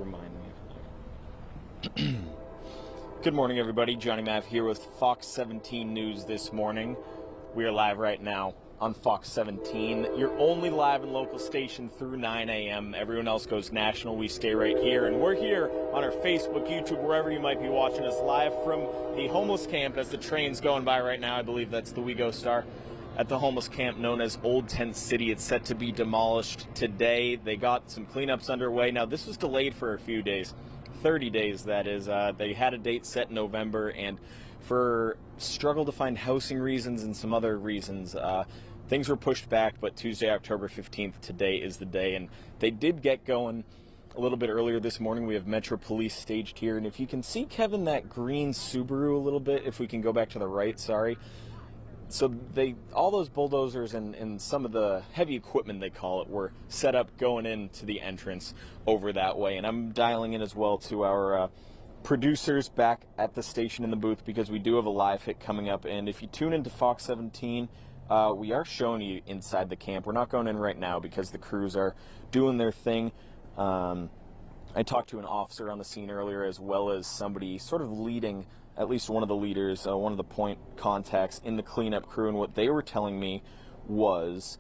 remind me. Good morning, everybody. Johnny Maffei here with Fox 17 News this morning. We are live right now on Fox 17. You're only live and local station through 9 a.m. Everyone else goes national. We stay right here. And we're here on our Facebook, YouTube, wherever you might be watching us live from the homeless camp as the train's going by right now. I believe that's the We Go Star at the homeless camp known as Old Tent City. It's set to be demolished today. They got some cleanups underway. Now, this was delayed for a few days. 30 days, that is. They had a date set in November, and for struggle to find housing reasons and some other reasons, things were pushed back, but Tuesday, October 15th, today is the day, and they did get going a little bit earlier this morning. We have Metro Police staged here, and if you can see, Kevin, that green Subaru a little bit, if we can go back to the right, sorry. So all those bulldozers and some of the heavy equipment, they call it, were set up going into the entrance over that way. And I'm dialing in as well to our producers back at the station in the booth, because we do have a live hit coming up. And if you tune into Fox 17, we are showing you inside the camp. We're not going in right now because the crews are doing their thing. I talked to an officer on the scene earlier, as well as somebody sort of leading, at least one of the leaders, one of the point contacts in the cleanup crew, and what they were telling me was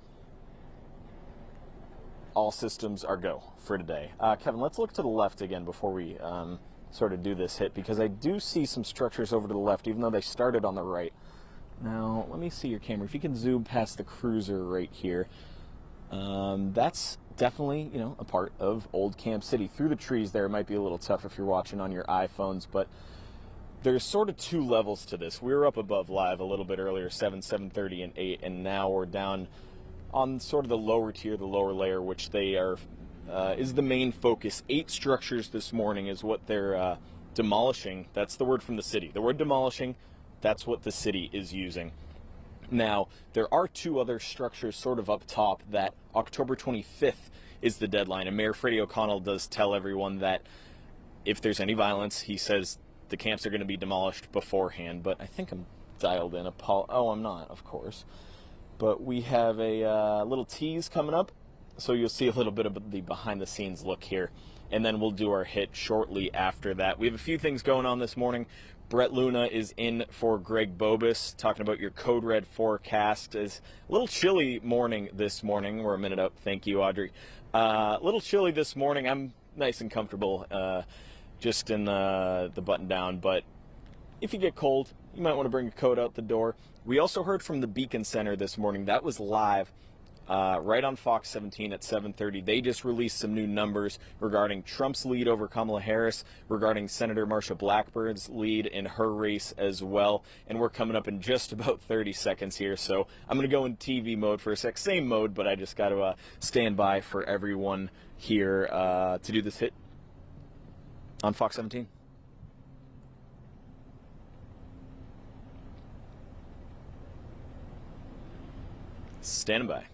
all systems are go for today. Kevin, let's look to the left again before we sort of do this hit, because I do see some structures over to the left, even though they started on the right. Now, let me see your camera. If you can zoom past the cruiser right here, that's definitely, a part of Old Camp City. Through the trees there, it might be a little tough if you're watching on your iPhones, but there's sort of two levels to this. We were up above live a little bit earlier, 7:30, and 8, and now we're down on sort of the lower tier, the lower layer, which they are is the main focus. 8 structures this morning is what they're demolishing. That's the word from the city. The word demolishing, that's what the city is using. Now, there are 2 other structures sort of up top that October 25th is the deadline, and Mayor Freddie O'Connell does tell everyone that if there's any violence, he says the camps are going to be demolished beforehand. But I think I'm dialed in. Oh, I'm not, of course. But we have a little tease coming up, so you'll see a little bit of the behind-the-scenes look here, and then we'll do our hit shortly after that. We have a few things going on this morning. Brett Luna is in for Greg Bobus, talking about your code red forecast. Is a little chilly morning this morning. We're a minute up. Thank you, Audrey. A little chilly this morning. I'm nice and comfortable, just in the button down. But if you get cold, you might want to bring a coat out the door. We also heard from the Beacon Center this morning. That was live. Right on Fox 17 at 7:30. They just released some new numbers regarding Trump's lead over Kamala Harris, regarding Senator Marsha Blackburn's lead in her race as well. And we're coming up in just about 30 seconds here. So I'm going to go in TV mode for a sec. Same mode, but I just got to stand by for everyone here to do this hit on Fox 17. Standing by.